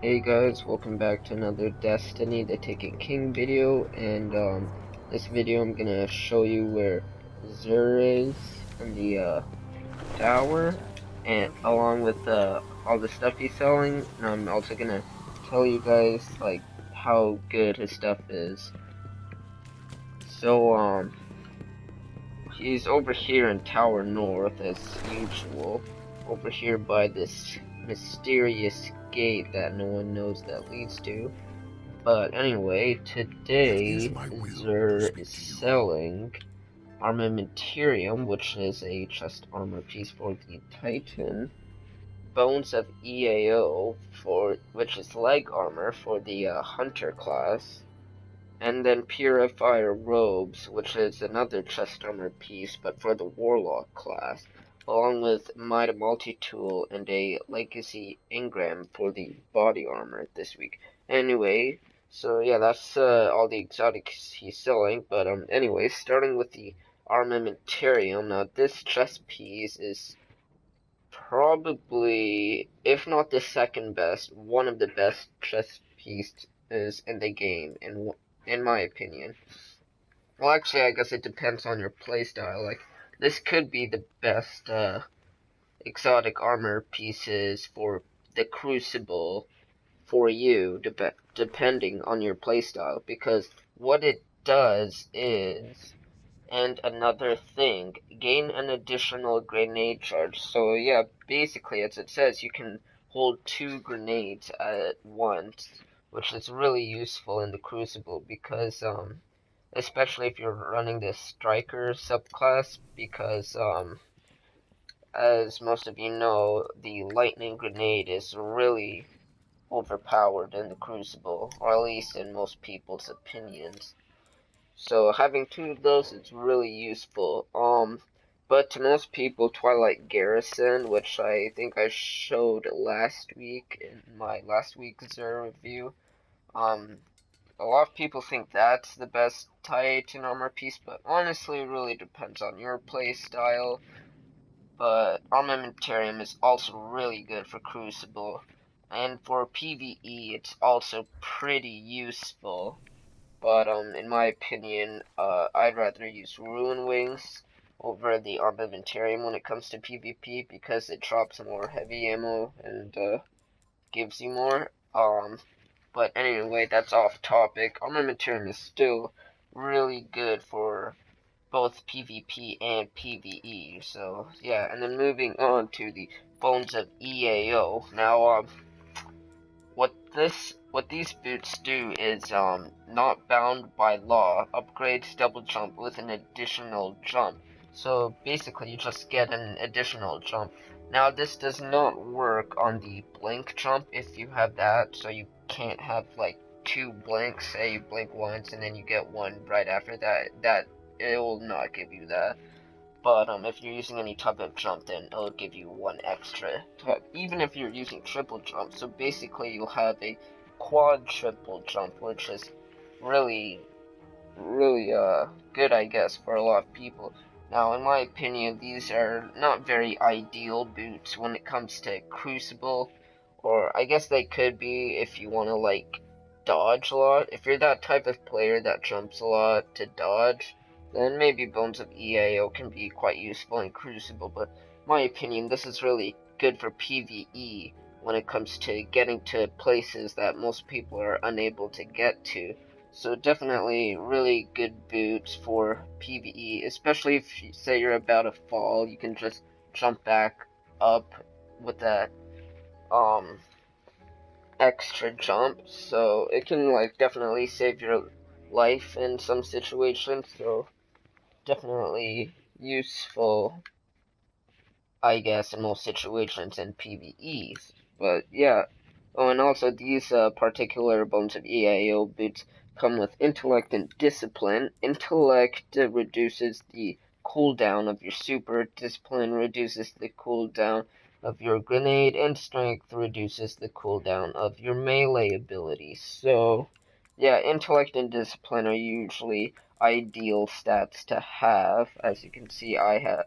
Hey guys, welcome back to another Destiny the Taken King video, and this video I'm gonna show you where Zur is in the tower, and along with all the stuff he's selling, and I'm also gonna tell you guys like how good his stuff is. So he's over here in Tower North as usual, over here by this mysterious gate that no one knows that leads to. But anyway, today Zur is selling Armamentarium, which is a chest armor piece for the Titan, Bones of EAO, which is leg armor for the Hunter class, and then Purifier robes, which is another chest armor piece, but for the Warlock class, along with Might Multi-Tool and a Legacy Engram for the body armor this week. Anyway, so yeah, that's all the exotics he's selling, but anyway, starting with the Armamentarium, now this chest piece is probably, if not the second best, one of the best chess pieces in the game, in my opinion. Well, actually, I guess it depends on your playstyle. Like, this could be the best exotic armor pieces for the Crucible for you, depending on your playstyle. Because what it does is, and another thing, gain an additional grenade charge. So yeah, basically as it says, you can hold 2 grenades at once, which is really useful in the Crucible because especially if you're running this striker subclass, because as most of you know, the lightning grenade is really overpowered in the Crucible, or at least in most people's opinions. So having 2 of those is really useful. But to most people, Twilight Garrison, which I think I showed last week in my last week's Zur review, a lot of people think that's the best Titan armor piece, but honestly, it really depends on your play style. But Armamentarium is also really good for Crucible, and for PvE, it's also pretty useful. But in my opinion, I'd rather use Ruin Wings over the Armamentarium when it comes to PvP because it drops more heavy ammo and gives you more. But anyway, that's off topic. Armamentarium is still really good for both PvP and PvE. So yeah, and then moving on to the Bones of EAO. Now, what these boots do is not bound by law, upgrades double jump with an additional jump. So basically you just get an additional jump. Now this does not work on the blink jump if you have that, so you can't have like 2 blinks, say you blink once and then you get one right after that it will not give you that. But if you're using any type of jump, then it'll give you 1 extra. Even if you're using triple jump, so basically you'll have a quad triple jump, which is really, really good, I guess, for a lot of people. Now, in my opinion, these are not very ideal boots when it comes to Crucible, or I guess they could be if you want to like dodge a lot. If you're that type of player that jumps a lot to dodge, then maybe Bones of EAO can be quite useful in Crucible, but in my opinion, this is really good for PvE when it comes to getting to places that most people are unable to get to. So definitely really good boots for PvE, especially if you say you're about to fall, you can just jump back up with that um extra jump, so it can like definitely save your life in some situations, so definitely useful, I guess, in most situations in PvEs. But yeah. Oh, and also these particular Bones of EAO boots come with Intellect and Discipline. Intellect reduces the cooldown of your super, Discipline reduces the cooldown of your grenade, and Strength reduces the cooldown of your melee abilities. So, yeah, Intellect and Discipline are usually ideal stats to have. As you can see, I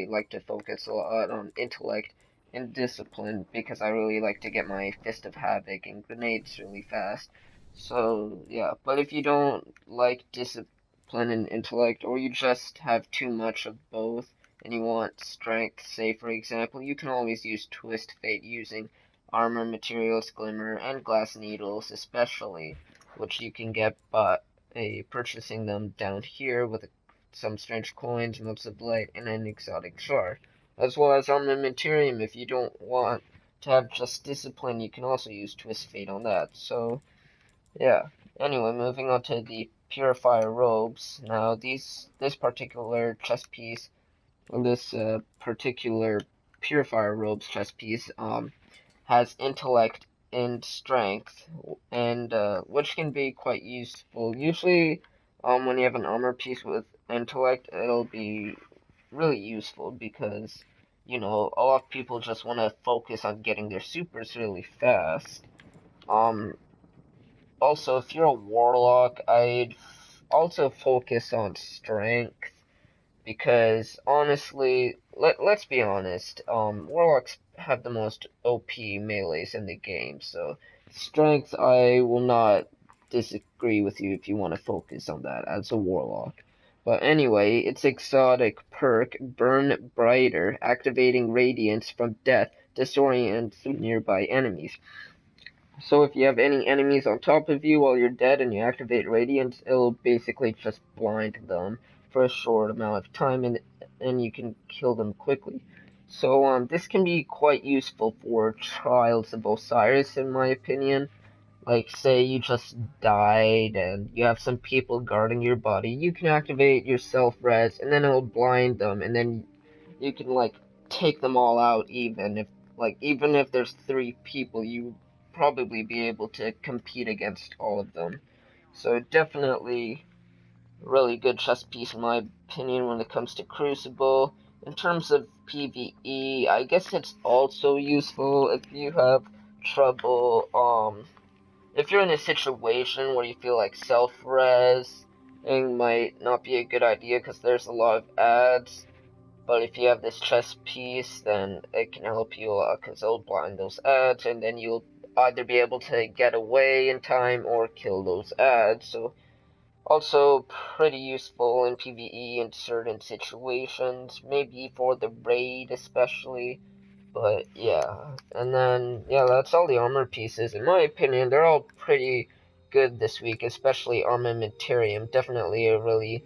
like to focus a lot on Intellect in discipline because I really like to get my Fist of Havoc and grenades really fast. So yeah, but if you don't like discipline and intellect, or you just have too much of both, and you want strength, say for example, you can always use Twist Fate using armor materials, glimmer, and glass needles especially, which you can get by purchasing them down here with some strange coins, motes of light, and an exotic shard. As well as Armamentarium, if you don't want to have just discipline, you can also use Twist Fate on that. So, yeah. Anyway, moving on to the Purifier robes. Now, this particular chest piece, or this particular Purifier robes chest piece, has intellect and strength, and which can be quite useful. Usually, when you have an armor piece with intellect, it'll be really useful because, you know, a lot of people just want to focus on getting their supers really fast. Um, Also, if you're a warlock, I'd also focus on strength because honestly, let's be honest, warlocks have the most OP melees in the game, so strength, I will not disagree with you if you want to focus on that as a warlock. But anyway, its exotic perk, Burn Brighter, activating radiance from death, disorients nearby enemies. So if you have any enemies on top of you while you're dead and you activate Radiance, it'll basically just blind them for a short amount of time and you can kill them quickly. So this can be quite useful for Trials of Osiris in my opinion. Like say you just died and you have some people guarding your body, you can activate your self-res and then it'll blind them and then you can like take them all out even if there's 3 people, you probably be able to compete against all of them. So definitely really good chess piece in my opinion when it comes to Crucible. In terms of PvE, I guess it's also useful if you have trouble, if you're in a situation where you feel like self-res, it might not be a good idea because there's a lot of ads. But if you have this chess piece, then it can help you a lot because it'll blind those ads, and then you'll either be able to get away in time or kill those ads. So also pretty useful in PvE in certain situations, maybe for the raid especially. But yeah, and then yeah, that's all the armor pieces. In my opinion, they're all pretty good this week, especially Armamentarium. Definitely a really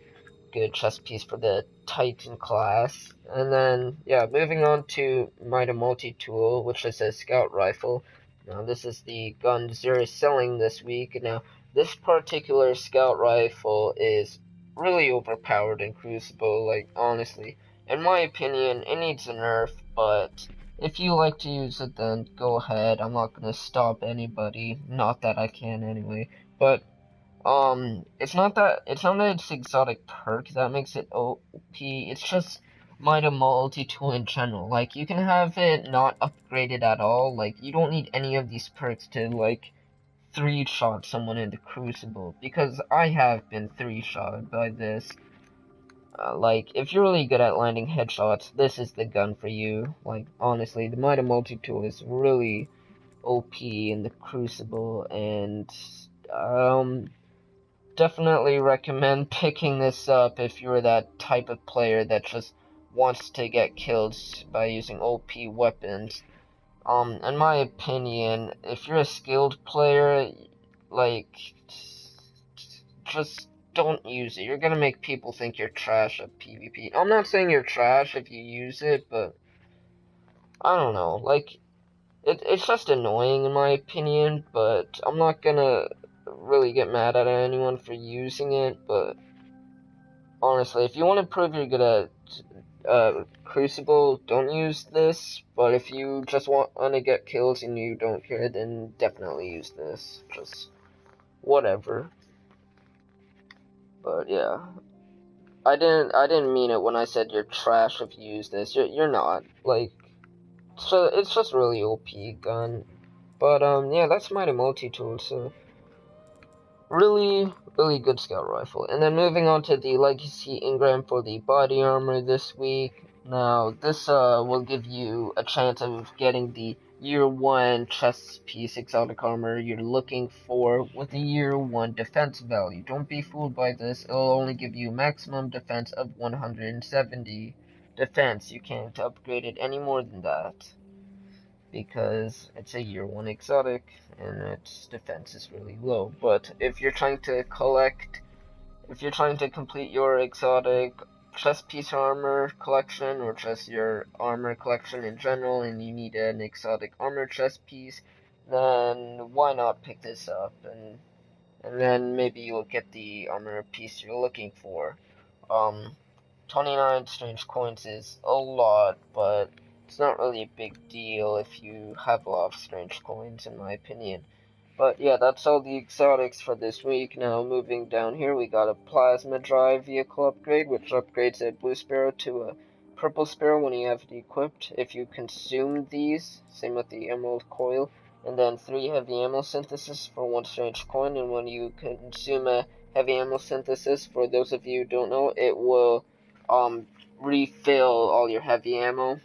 good chess piece for the Titan class. And then, yeah, moving on to Mida Multi-Tool, which is a scout rifle. Now, this is the gun Zero is selling this week. Now, this particular scout rifle is really overpowered in Crucible, like, honestly. In my opinion, it needs a nerf, but if you like to use it, then go ahead. I'm not gonna stop anybody. Not that I can anyway. But it's not that it's exotic perk that makes it OP, it's just Might Multi-Tool in general. Like, you can have it not upgraded at all, like, you don't need any of these perks to, like, 3-shot someone in the Crucible, because I have been 3-shotted by this. Like, if you're really good at landing headshots, this is the gun for you. Like, honestly, the Might Multi-Tool is really OP in the Crucible, and, definitely recommend picking this up if you're that type of player that just wants to get killed by using OP weapons. In my opinion, if you're a skilled player, like, just don't use it. You're gonna make people think you're trash at PvP. I'm not saying you're trash if you use it, but I don't know, like, it's just annoying in my opinion, but I'm not gonna really get mad at anyone for using it, but honestly, if you want to prove you're good at Crucible, don't use this, but if you just want to get kills and you don't care, then definitely use this, just whatever. But yeah, I didn't mean it when I said you're trash if you use this. You're not, like, so it's just really OP gun. But yeah, that's Mighty Multi-Tool, so really good scout rifle. And then moving on to the Legacy Engram for the body armor this week. Now, this will give you a chance of getting the Year 1 chest piece exotic armor you're looking for with a Year 1 defense value. Don't be fooled by this, it'll only give you maximum defense of 170 defense. You can't upgrade it any more than that, because it's a Year 1 exotic, and its defense is really low. But if you're trying to complete your exotic chest piece armor collection, or just your armor collection in general, and you need an exotic armor chest piece, then why not pick this up, and then maybe you'll get the armor piece you're looking for. 29 strange coins is a lot, but it's not really a big deal if you have a lot of strange coins, in my opinion. But yeah, that's all the exotics for this week. Now moving down here, we got a plasma drive vehicle upgrade, which upgrades a blue sparrow to a purple sparrow when you have it equipped. If you consume these, same with the emerald coil, and then 3 heavy ammo synthesis for 1 strange coin. And when you consume a heavy ammo synthesis, for those of you who don't know, it will refill all your heavy ammo,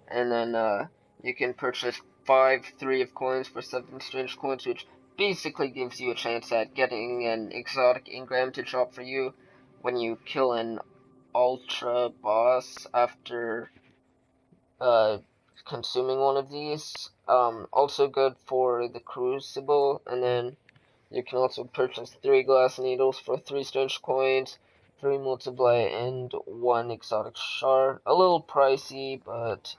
and then you can purchase 3 of coins for 7 strange coins, which basically gives you a chance at getting an exotic engram to drop for you when you kill an ultra boss after consuming one of these. Also good for the crucible, and then you can also purchase 3 glass needles for 3 strange coins, 3 multiply, and 1 exotic shard. A little pricey, but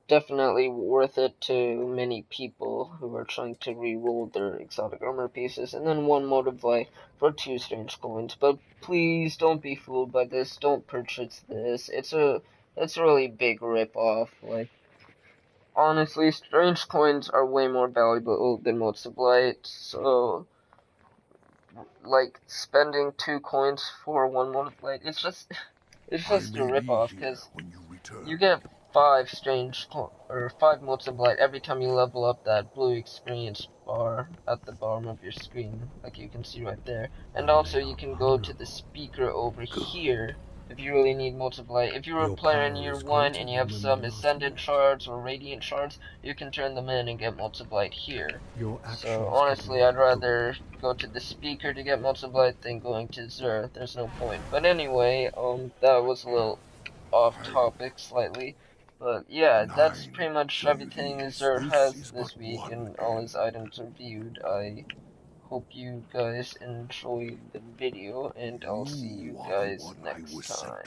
definitely worth it to many people who are trying to re-roll their exotic armor pieces. And then 1 multiply for 2 strange coins. But please don't be fooled by this. Don't purchase this. It's a really big rip-off. Like, honestly, strange coins are way more valuable than multiply. So, like, spending 2 coins for 1 multiply, it's just a rip-off, because you get 5 multiplied every time you level up that blue experience bar at the bottom of your screen, like you can see right there. And also you can go to the speaker over here if you really need multiply. If you're a player in Year 1 and you have some Ascendant shards or Radiant shards, you can turn them in and get multiplied here. So honestly, I'd rather go to the speaker to get multiplied than going to Xur. There's no point. But anyway, that was a little off topic slightly. But yeah, that's pretty much everything Xur has this week and all his items reviewed. I hope you guys enjoyed the video, and I'll see you guys next time.